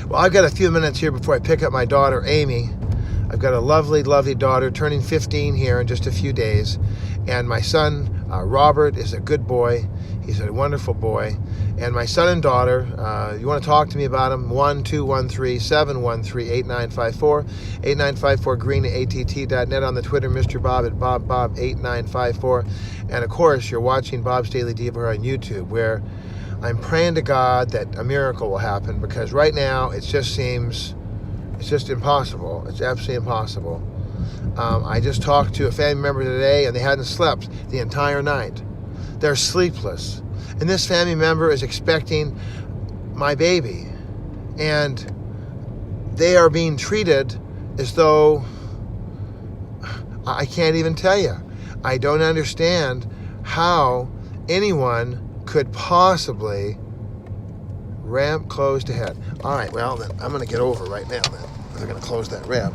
Well, I've got a few minutes here before I pick up my daughter, Amy. I've got a lovely, lovely daughter turning 15 here in just a few days. And my son, Robert, is a good boy. He's a wonderful boy. And my son and daughter, you want to talk to me about them, 1-213-713-8954, 8954green at att.net, on the Twitter, Mr. Bob at BobBob8954. And of course, you're watching Bob's Daily Diva on YouTube, where I'm praying to God that a miracle will happen, because right now it just seems, it's just impossible. It's absolutely impossible. I just talked to a family member today, and they hadn't slept the entire night. They're sleepless. And this family member is expecting my baby. And they are being treated as though, I can't even tell you. I don't understand how anyone could possibly ramp closed ahead. All right, well, then I'm going to get over right now, then. They're going to close that ramp.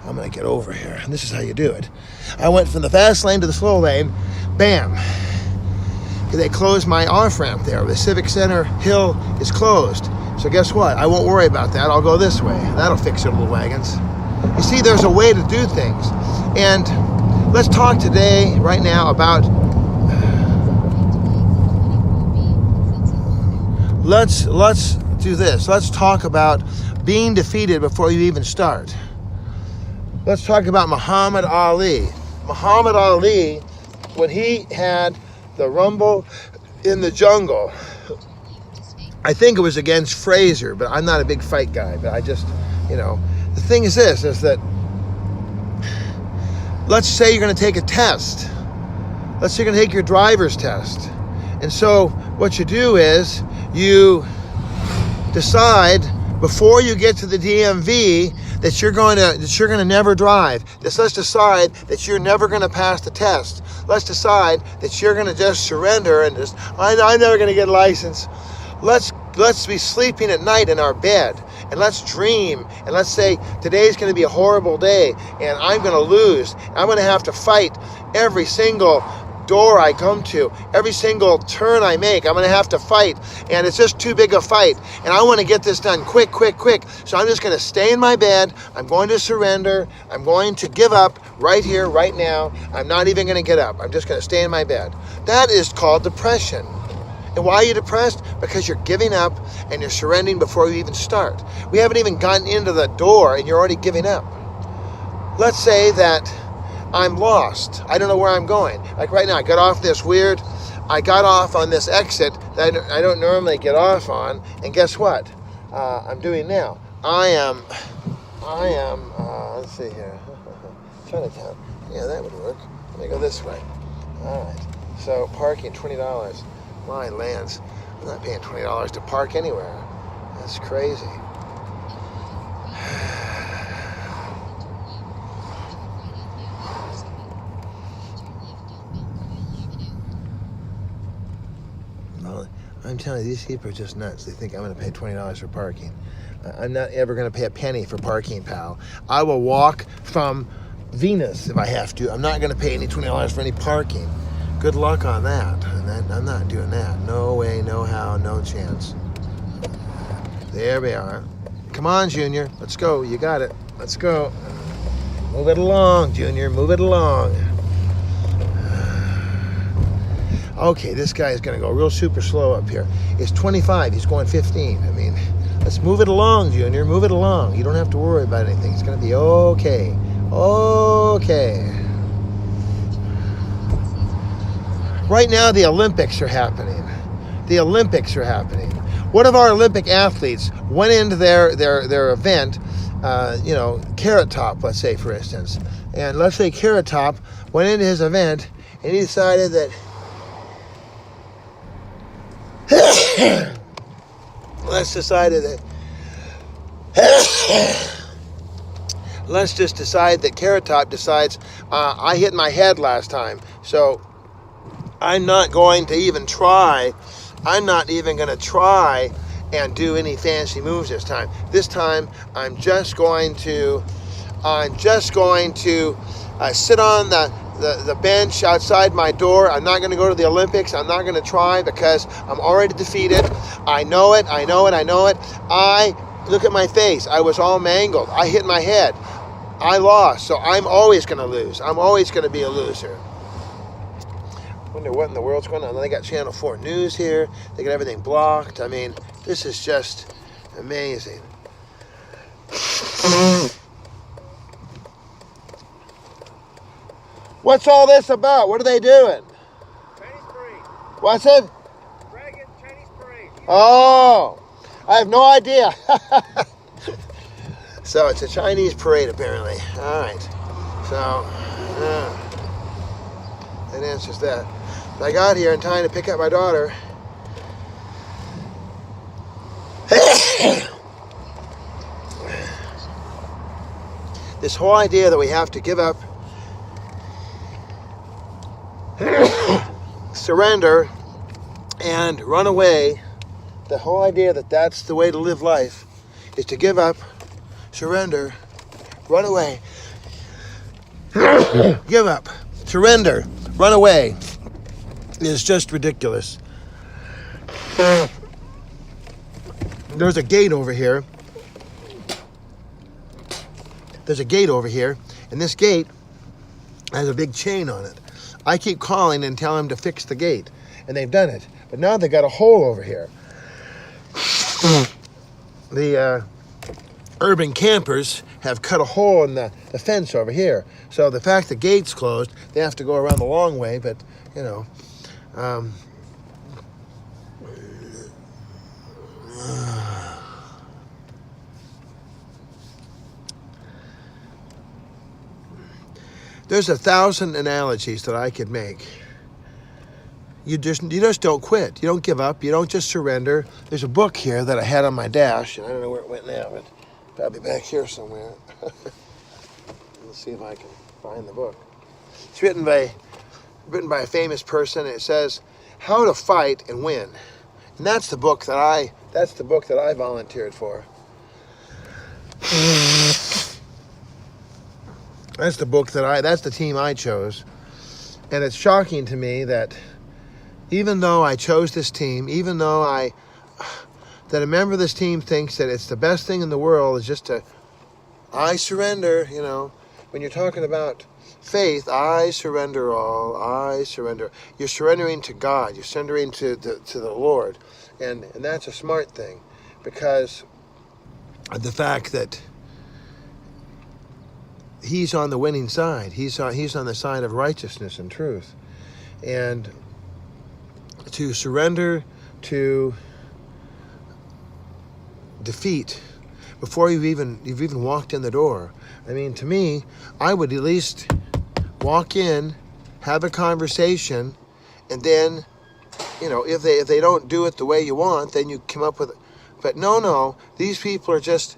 I'm going to get over here. And this is how you do it. I went from the fast lane to the slow lane. Bam. They closed my off-ramp there. The Civic Center hill is closed. So guess what? I won't worry about that. I'll go this way. That'll fix your little wagons. You see, there's a way to do things. And let's talk today, right now, about... Let's do this. Let's talk about being defeated before you even start. Let's talk about Muhammad Ali. Muhammad Ali, when he had the Rumble in the Jungle, I think it was against Frazier, but I'm not a big fight guy, but I just, the thing is this, is that, let's say you're going to take a test. Let's say you're going to take your driver's test. And so what you do is you decide before you get to the DMV that you're going to never drive. Let's decide that you're never going to pass the test. Let's decide that you're going to just surrender and just, I'm never going to get a license. Let's be sleeping at night in our bed, and let's dream, and let's say today's going to be a horrible day, and I'm going to lose. I'm going to have to fight every single door I come to, every single turn I make. I'm going to have to fight, and it's just too big a fight, and I want to get this done quick. So I'm just going to stay in my bed. I'm going to surrender. I'm going to give up right here, right now. I'm not even going to get up. I'm just going to stay in my bed. That is called depression. And why are you depressed? Because you're giving up and you're surrendering before you even start. We haven't even gotten into the door and you're already giving up. Let's say that I'm lost. I don't know where I'm going. Like right now, I got off on this exit that I don't normally get off on. And guess what? I'm doing now. I am, let's see here. Chinatown. Yeah, that would work. Let me go this way. All right. So parking, $20. My lands. I'm not paying $20 to park anywhere. That's crazy. Well, I'm telling you, these people are just nuts. They think I'm going to pay $20 for parking. I'm not ever going to pay a penny for parking, pal. I will walk from Venus if I have to. I'm not going to pay any $20 for any parking. Good luck on that. I'm not doing that. No way, no how, no chance. There we are. Come on, Junior. Let's go. You got it. Let's go. Move it along, Junior. Move it along. Okay, this guy is going to go real super slow up here. It's 25. He's going 15. I mean, let's move it along, Junior. Move it along. You don't have to worry about anything. It's going to be okay. Okay. Right now, the Olympics are happening. The Olympics are happening. One of our Olympic athletes went into their event, Carrot Top, let's say, for instance. And let's say Carrot Top went into his event, and he decided that let's just decide that Carrot Top decides, I hit my head last time, so I'm not going to even try. I'm not even going to try and do any fancy moves this time. This time, I'm just going to sit on the the bench outside my door. I'm not going to go to the Olympics. I'm not going to try because I'm already defeated. I know it. I know it. I know it. Look at my face. I was all mangled. I hit my head. I lost. So I'm always going to lose. I'm always going to be a loser. Wonder what in the world's going on. They got Channel 4 News here. They got everything blocked. I mean, this is just amazing. What's all this about? What are they doing? Chinese parade. What's it? Dragon Chinese parade. Oh, I have no idea. So it's a Chinese parade apparently. All right. So that answers that. I got here in time to pick up my daughter. This whole idea that we have to give up, surrender, and run away, the whole idea that that's the way to live life is to give up, surrender, run away. Give up, surrender, run away is just ridiculous. There's a gate over here. There's a gate over here, and this gate has a big chain on it. I keep calling and telling them to fix the gate, and they've done it. But now they got a hole over here. The urban campers have cut a hole in the fence over here. So the fact the gate's closed, they have to go around the long way, but, you know. There's 1,000 analogies that I could make. You just don't quit. You don't give up. You don't just surrender. There's a book here that I had on my dash, and I don't know where it went now, but probably back here somewhere. Let's see if I can find the book. It's written by a famous person. And it says How to Fight and Win, and that's the book that I volunteered for. That's the team I chose. And it's shocking to me that even though I chose this team, even though that a member of this team thinks that it's the best thing in the world is just I surrender, you know. When you're talking about faith, I surrender all, I surrender. You're surrendering to God, you're surrendering to the Lord. And that's a smart thing, because of the fact that He's on the winning side. He's on the side of righteousness and truth. And to surrender to defeat before you've even walked in the door. I mean, to me, I would at least walk in, have a conversation, and then, you know, if they don't do it the way you want, then you come up with it. But no, these people are just,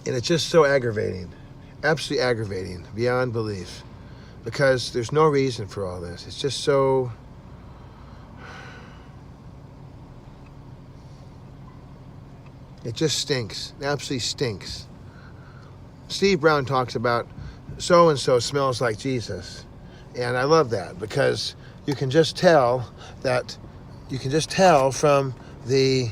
and it's just so aggravating. Absolutely aggravating, beyond belief. Because there's no reason for all this. It's just so... It just stinks. It absolutely stinks. Steve Brown talks about so-and-so smells like Jesus. And I love that, because you can just tell from the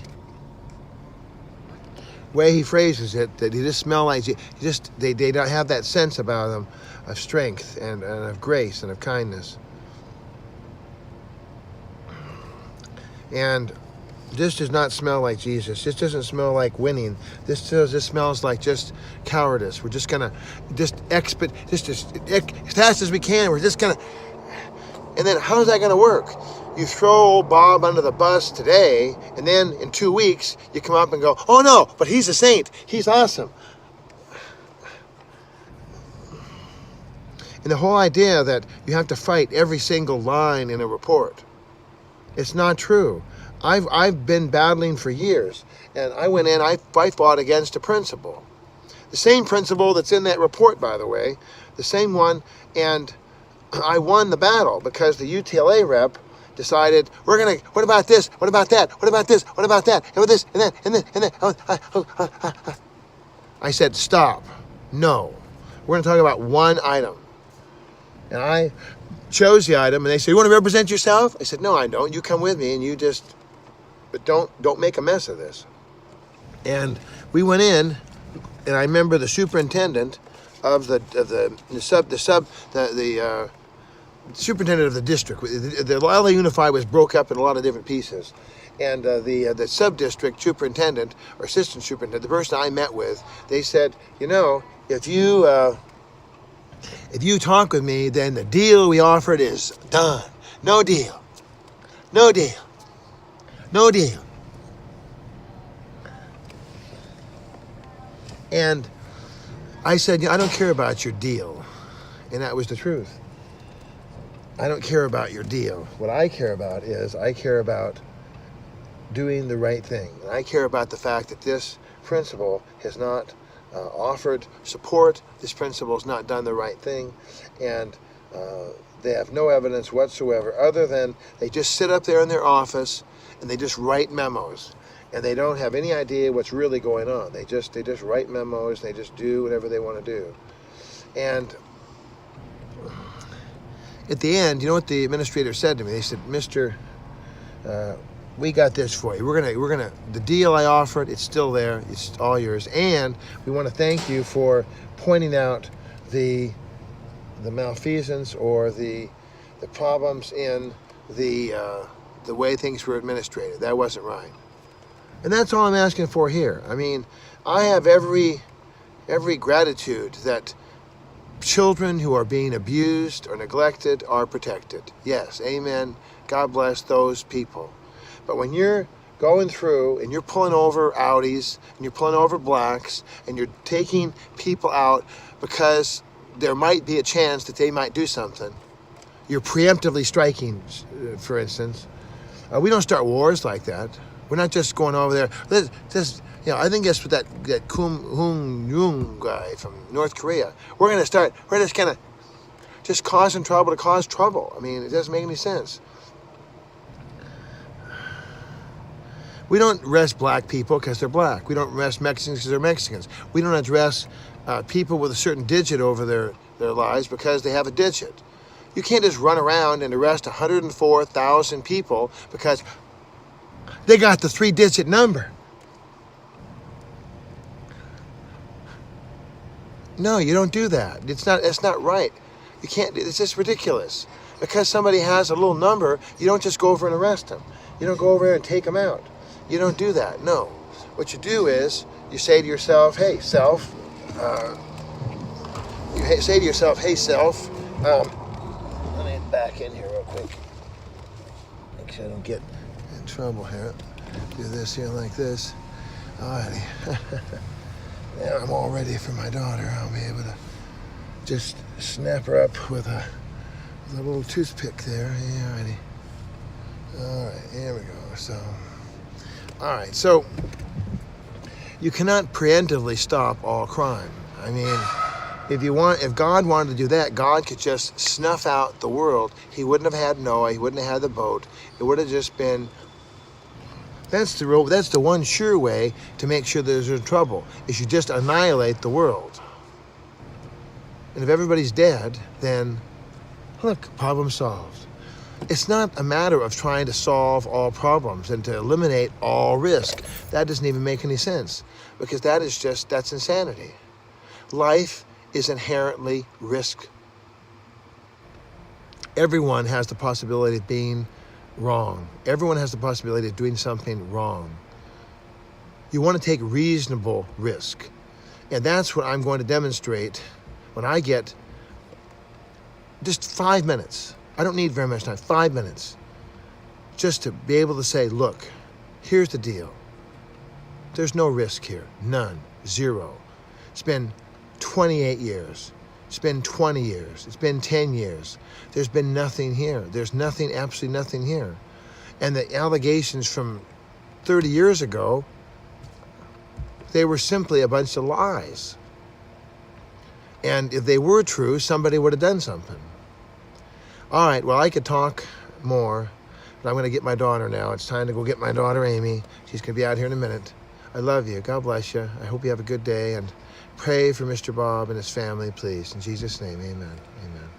way he phrases it that he just smells like Jesus. They don't have that sense about them of strength and of grace and of kindness. And this does not smell like Jesus. This doesn't smell like winning. This smells like just cowardice. We're just gonna as fast as we can. We're just gonna. And then how's that gonna work? You throw old Bob under the bus today, and then in 2 weeks you come up and go, "Oh no, but he's a saint. He's awesome." And the whole idea that you have to fight every single line in a report, it's not true. I've been battling for years, and I went in, I fought against a principle. The same principle that's in that report, by the way, the same one, and I won the battle because the UTLA rep decided, what about this, what about that, what about this, what about that, and with this, and that, and that. I said, stop, no. We're going to talk about one item. And I chose the item, and they said, "You want to represent yourself?" I said, "No, I don't. You come with me, and you just, but don't make a mess of this." And we went in, and I remember the superintendent of the superintendent of the district. The LA Unified was broke up in a lot of different pieces, and the sub-district superintendent or assistant superintendent, the person I met with, they said, "You know, if you talk with me, then the deal we offered is done. No deal. No deal. No deal." And I said, "I don't care about your deal." And that was the truth. I don't care about your deal. What I care about is I care about doing the right thing. And I care about the fact that this principal has not offered support. This principal has not done the right thing. And they have no evidence whatsoever other than they just sit up there in their office and they just write memos. And they don't have any idea what's really going on. They just write memos. They just do whatever they want to do. And at the end, you know what the administrator said to me? They said, "Mr. We got this for you. We're gonna. The deal I offered, it's still there. It's all yours. And we want to thank you for pointing out the malfeasance or the problems in the way things were administrated. That wasn't right." And that's all I'm asking for here. I mean, I have every gratitude that children who are being abused or neglected are protected. Yes, amen. God bless those people. But when you're going through and you're pulling over Audis and you're pulling over blacks and you're taking people out because there might be a chance that they might do something, you're preemptively striking, for instance. We don't start wars like that. We're not just going over there. I think that's what that Kim Jong guy from North Korea. We're just kind of just causing trouble to cause trouble. I mean, it doesn't make any sense. We don't arrest black people because they're black. We don't arrest Mexicans because they're Mexicans. We don't address people with a certain digit over their lives because they have a digit. You can't just run around and arrest 104,000 people because they got the 3-digit number. No, you don't do that. It's not right. You can't. It's just ridiculous. Because somebody has a little number, you don't just go over and arrest them. You don't go over there and take them out. You don't do that. No. What you do is you say to yourself, "Hey, self." Say to yourself, "Hey, self." Let me back in here real quick. Make sure I don't get in trouble here. Do this here like this. Alrighty. Yeah, I'm all ready for my daughter. I'll be able to just snap her up with a little toothpick there. Yeah, alrighty. Alright, here we go. So you cannot preemptively stop all crime. I mean, if God wanted to do that, God could just snuff out the world. He wouldn't have had Noah. He wouldn't have had the boat. It would have just been. That's the one sure way to make sure there's no trouble, is you just annihilate the world. And if everybody's dead, then look, problem solved. It's not a matter of trying to solve all problems and to eliminate all risk. That doesn't even make any sense, because that's insanity. Life is inherently risk. Everyone has the possibility of being wrong. Everyone has the possibility of doing something wrong. You want to take reasonable risk. And that's what I'm going to demonstrate when I get just 5 minutes. I don't need very much time, 5 minutes. Just to be able to say, look, here's the deal. There's no risk here. None. Zero. It's been 28 years. It's been 20 years. It's been 10 years. There's been nothing here. There's nothing, absolutely nothing here. And the allegations from 30 years ago, they were simply a bunch of lies. And if they were true, somebody would have done something. All right, well, I could talk more, but I'm going to get my daughter now. It's time to go get my daughter, Amy. She's going to be out here in a minute. I love you. God bless you. I hope you have a good day. And pray for Mr. Bob and his family, please. In Jesus' name, amen. Amen.